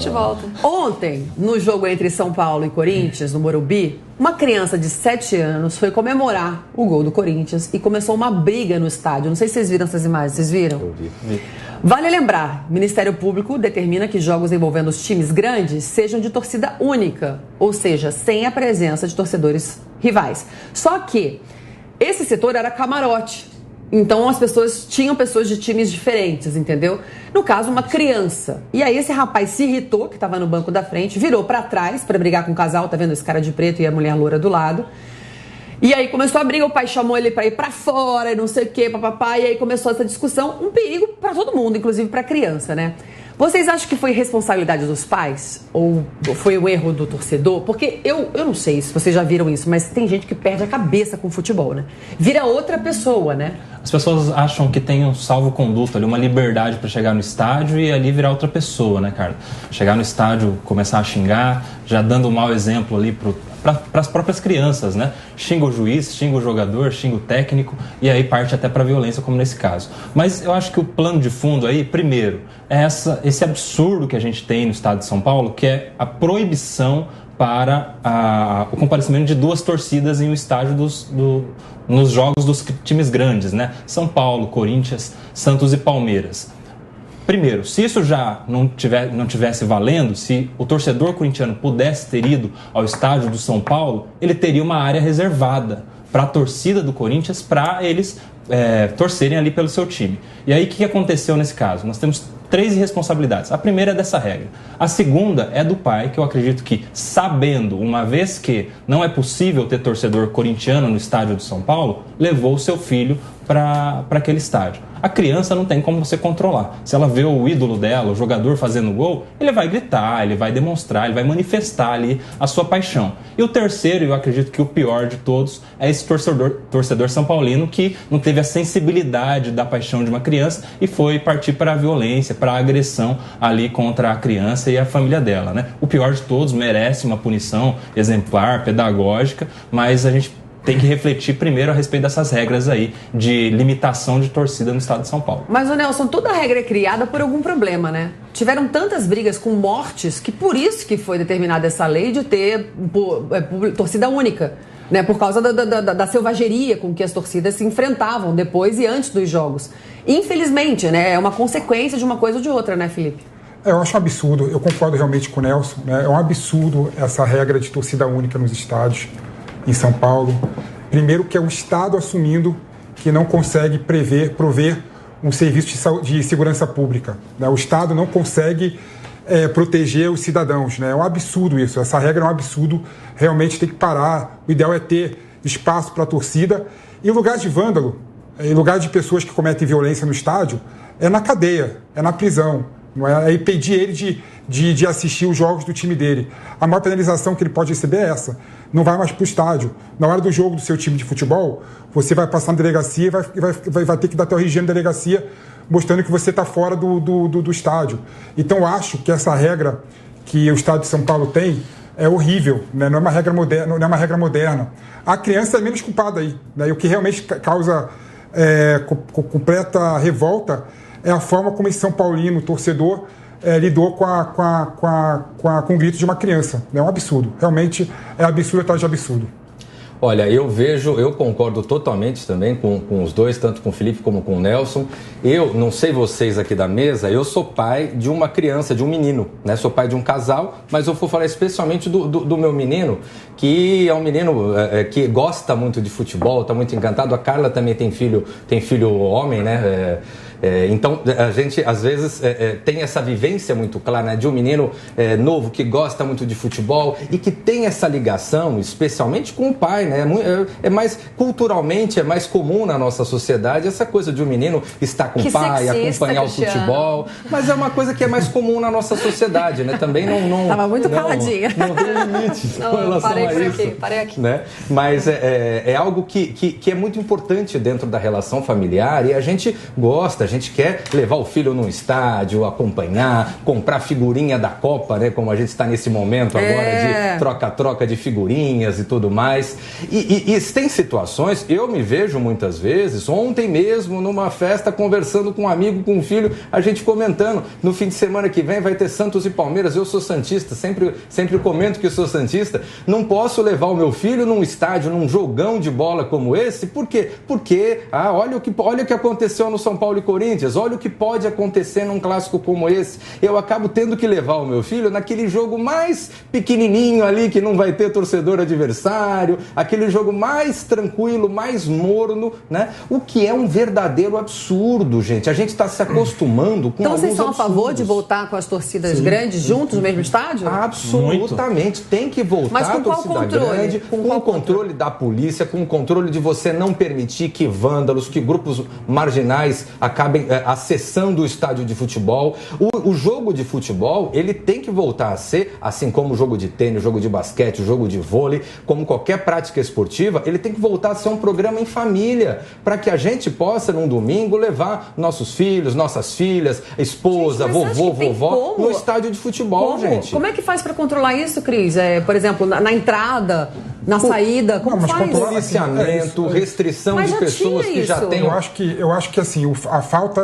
gente volta. Ontem, no jogo entre São Paulo e Corinthians, no Morumbi, uma criança de 7 anos foi comemorar o gol do Corinthians e começou uma briga no estádio. Não sei se vocês viram essas imagens, vocês viram? Eu vi. Vale lembrar, o Ministério Público determina que jogos envolvendo os times grandes sejam de torcida única, ou seja, sem a presença de torcedores rivais. Só que esse setor era camarote. Então as pessoas tinham pessoas de times diferentes, entendeu? No caso, uma criança. E aí esse rapaz se irritou, que estava no banco da frente, virou pra trás pra brigar com o casal, tá vendo esse cara de preto e a mulher loura do lado. E aí começou a briga, o pai chamou ele pra ir pra fora, e não sei o que, papapá, e aí começou essa discussão, um perigo pra todo mundo, inclusive pra criança, né? Vocês acham que foi responsabilidade dos pais? Ou foi o erro do torcedor? Porque eu não sei se vocês já viram isso, mas tem gente que perde a cabeça com o futebol, né? Vira outra pessoa, né? As pessoas acham que tem um salvo-conduto ali, uma liberdade para chegar no estádio e ali virar outra pessoa, né, Carla? Chegar no estádio, começar a xingar, já dando um mau exemplo ali para as próprias crianças, né? Xinga o juiz, xinga o jogador, xinga o técnico e aí parte até para violência, como nesse caso. Mas eu acho que o plano de fundo aí, primeiro, é esse absurdo que a gente tem no estado de São Paulo, que é a proibição para o comparecimento de 2 torcidas em um estádio nos jogos dos times grandes, né? São Paulo, Corinthians, Santos e Palmeiras. Primeiro, se isso já não tivesse valendo, se o torcedor corintiano pudesse ter ido ao estádio do São Paulo, ele teria uma área reservada para a torcida do Corinthians, para eles torcerem ali pelo seu time. E aí o que aconteceu nesse caso? Nós temos 3 irresponsabilidades. A primeira é dessa regra. A segunda é do pai, que eu acredito que, sabendo, uma vez que não é possível ter torcedor corintiano no estádio do São Paulo, levou o seu filho para aquele estádio. A criança não tem como você controlar. Se ela vê o ídolo dela, o jogador fazendo gol, ele vai gritar, ele vai demonstrar, ele vai manifestar ali a sua paixão. E o terceiro, eu acredito que o pior de todos, é esse torcedor são paulino que não teve a sensibilidade da paixão de uma criança e foi partir para a violência, para a agressão ali contra a criança e a família dela, né? O pior de todos merece uma punição exemplar, pedagógica, mas a gente tem que refletir primeiro a respeito dessas regras aí de limitação de torcida no estado de São Paulo. Mas, ô Nelson, toda regra é criada por algum problema, né? Tiveram tantas brigas com mortes que por isso que foi determinada essa lei de ter torcida única, né? Por causa da selvageria com que as torcidas se enfrentavam depois e antes dos jogos. Infelizmente, né? É uma consequência de uma coisa ou de outra, né, Felipe? Eu acho um absurdo, eu concordo realmente com o Nelson, né? É um absurdo essa regra de torcida única nos estádios em São Paulo. Primeiro que é o Estado assumindo que não consegue prover um serviço de segurança pública, né? O Estado não consegue proteger os cidadãos, né? É um absurdo isso, essa regra é um absurdo, realmente tem que parar. O ideal é ter espaço para a torcida. E em lugar de vândalo, em lugar de pessoas que cometem violência no estádio, é na cadeia, é na prisão. Não é impedir ele de assistir os jogos do time dele. A maior penalização que ele pode receber é essa. Não vai mais para o estádio. Na hora do jogo do seu time de futebol, você vai passar na delegacia e vai ter que dar teu RG na delegacia, mostrando que você está fora do estádio. Então, acho que essa regra que o estado de São Paulo tem é horrível, né? Não é uma regra moderna. A criança é menos culpada aí, né? E o que realmente causa completa revolta é a forma como esse São Paulino, o torcedor, lidou com o grito de uma criança. É um absurdo. Realmente é absurdo atrás de absurdo. Olha, eu concordo totalmente também com os dois, tanto com o Felipe como com o Nelson. Eu, não sei vocês aqui da mesa, eu sou pai de uma criança, de um menino, né? Sou pai de um casal, mas eu vou falar especialmente do meu menino, que é um menino que gosta muito de futebol, está muito encantado. A Carla também tem filho homem, né? Então, a gente, às vezes, tem essa vivência muito clara, né, de um menino novo que gosta muito de futebol e que tem essa ligação, especialmente com o pai, né? Culturalmente, é mais comum na nossa sociedade essa coisa de um menino estar com o pai, acompanhar o futebol, mas é uma coisa que é mais comum na nossa sociedade, né? Também não... Tava muito caladinha. Não tem limite com relação a isso. Parei aqui. Né? Mas é algo que é muito importante dentro da relação familiar e a gente gosta, gente quer levar o filho num estádio, acompanhar, comprar figurinha da Copa, né? Como a gente está nesse momento agora de troca-troca de figurinhas e tudo mais. E tem situações, eu me vejo muitas vezes, ontem mesmo numa festa conversando com um amigo, com um filho, a gente comentando, no fim de semana que vem vai ter Santos e Palmeiras, eu sou santista, sempre comento que sou santista, não posso levar o meu filho num estádio, num jogão de bola como esse, por quê? Porque, olha o que aconteceu no São Paulo e Corinthians, olha o que pode acontecer num clássico como esse, eu acabo tendo que levar o meu filho naquele jogo mais pequenininho ali, que não vai ter torcedor adversário, aquele jogo mais tranquilo, mais morno, né? O que é um verdadeiro absurdo, gente. A gente está se acostumando com Então alguns vocês são absurdos. A favor de voltar com as torcidas grandes juntos no mesmo estádio? Absolutamente. Tem que voltar. Mas com a torcida qual controle? grande, com o controle da polícia, com o controle de você não permitir que vândalos, que grupos marginais acabem acessando o estádio de futebol. O jogo de futebol, ele tem que voltar a ser, assim como o jogo de tênis, o jogo de basquete, o jogo de vôlei, como qualquer prática esportiva, ele tem que voltar a ser um programa em família, para que a gente possa, num domingo, levar nossos filhos, nossas filhas, esposa, vovô, vovó, no estádio de futebol, gente. Como é que faz para controlar isso, Cris? Por exemplo, na entrada, na saída, como faz? Policiamento, restrição de pessoas que já têm... Eu acho que assim, a falta,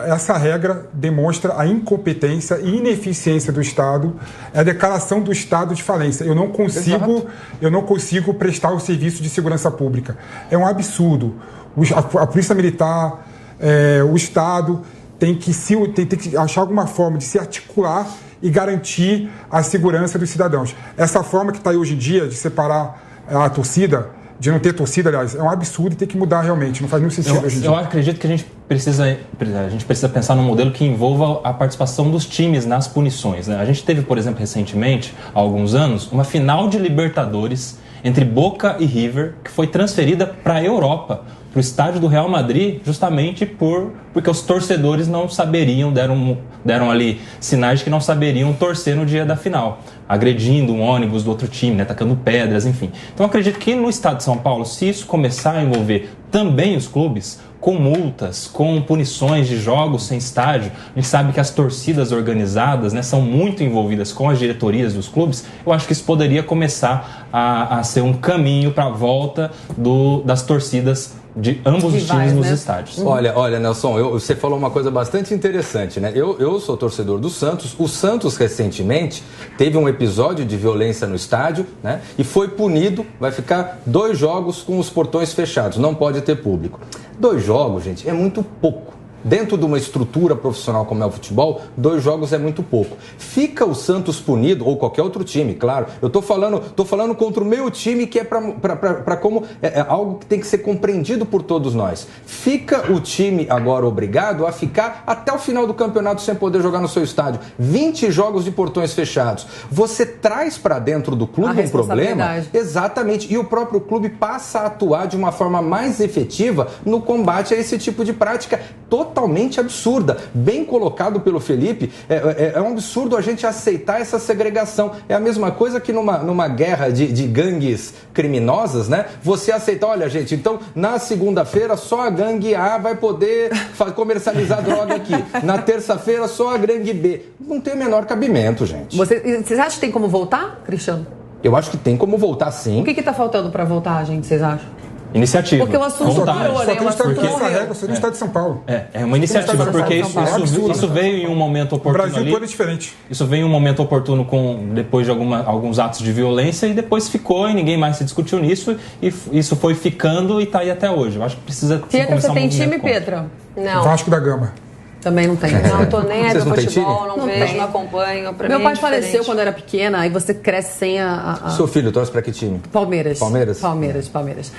essa regra demonstra a incompetência e ineficiência do Estado, é a declaração do estado de falência. Eu não consigo prestar o serviço de segurança pública. É um absurdo. A Polícia Militar, o Estado tem que achar alguma forma de se articular e garantir a segurança dos cidadãos. Essa forma que está aí hoje em dia de separar a torcida, de não ter torcida, aliás, é um absurdo e tem que mudar realmente, não faz nenhum sentido hoje em dia. Eu acredito que a gente precisa pensar num modelo que envolva a participação dos times nas punições, né? A gente teve, por exemplo, recentemente, há alguns anos, uma final de Libertadores entre Boca e River, que foi transferida para a Europa, para o estádio do Real Madrid, justamente porque os torcedores não saberiam, deram ali sinais de que não saberiam torcer no dia da final, agredindo um ônibus do outro time, né, tacando pedras, enfim. Então, acredito que no estado de São Paulo, se isso começar a envolver também os clubes, com multas, com punições de jogos sem estádio, a gente sabe que as torcidas organizadas, né, são muito envolvidas com as diretorias dos clubes, eu acho que isso poderia começar a ser um caminho para a volta das torcidas de ambos os times nos estádios. Olha, Nelson, você falou uma coisa bastante interessante, né? Eu sou torcedor do Santos. O Santos, recentemente, teve um episódio de violência no estádio, né? E foi punido, vai ficar 2 jogos com os portões fechados, não pode ter público. 2 jogos, gente, é muito pouco. Dentro de uma estrutura profissional como é o futebol, 2 jogos é muito pouco. Fica o Santos punido, ou qualquer outro time, claro. Eu tô falando contra o meu time, que é para como é algo que tem que ser compreendido por todos nós. Fica o time agora obrigado a ficar até o final do campeonato sem poder jogar no seu estádio. 20 jogos de portões fechados. Você traz para dentro do clube um problema. Exatamente. E o próprio clube passa a atuar de uma forma mais efetiva no combate a esse tipo de prática totalmente absurda. Bem colocado pelo Felipe, é um absurdo a gente aceitar essa segregação. É a mesma coisa que numa guerra de gangues criminosas, né? Você aceitar, olha, gente, então na segunda-feira só a gangue A vai poder comercializar droga aqui. Na terça-feira só a gangue B. Não tem o menor cabimento, gente. Vocês acham que tem como voltar, Cristiano? Eu acho que tem como voltar, sim. O que está faltando para voltar, gente, vocês acham? Iniciativa. Porque o assunto parou, né? Essa regra no estado de São Paulo. É uma iniciativa, porque isso veio em um momento oportuno. O Brasil todo é diferente. Isso veio em um momento oportuno depois de alguns atos de violência e depois ficou e ninguém mais se discutiu nisso e isso foi ficando e está aí até hoje. Eu acho que precisa Pietra, você tem time, Pietra? Não. Vasco da Gama. Também não tem. Não, tô nem aí do futebol, não vejo, tem. não acompanho. Meu pai faleceu quando era pequena, aí você cresce sem Seu filho torce para que time? Palmeiras. Palmeiras? Palmeiras.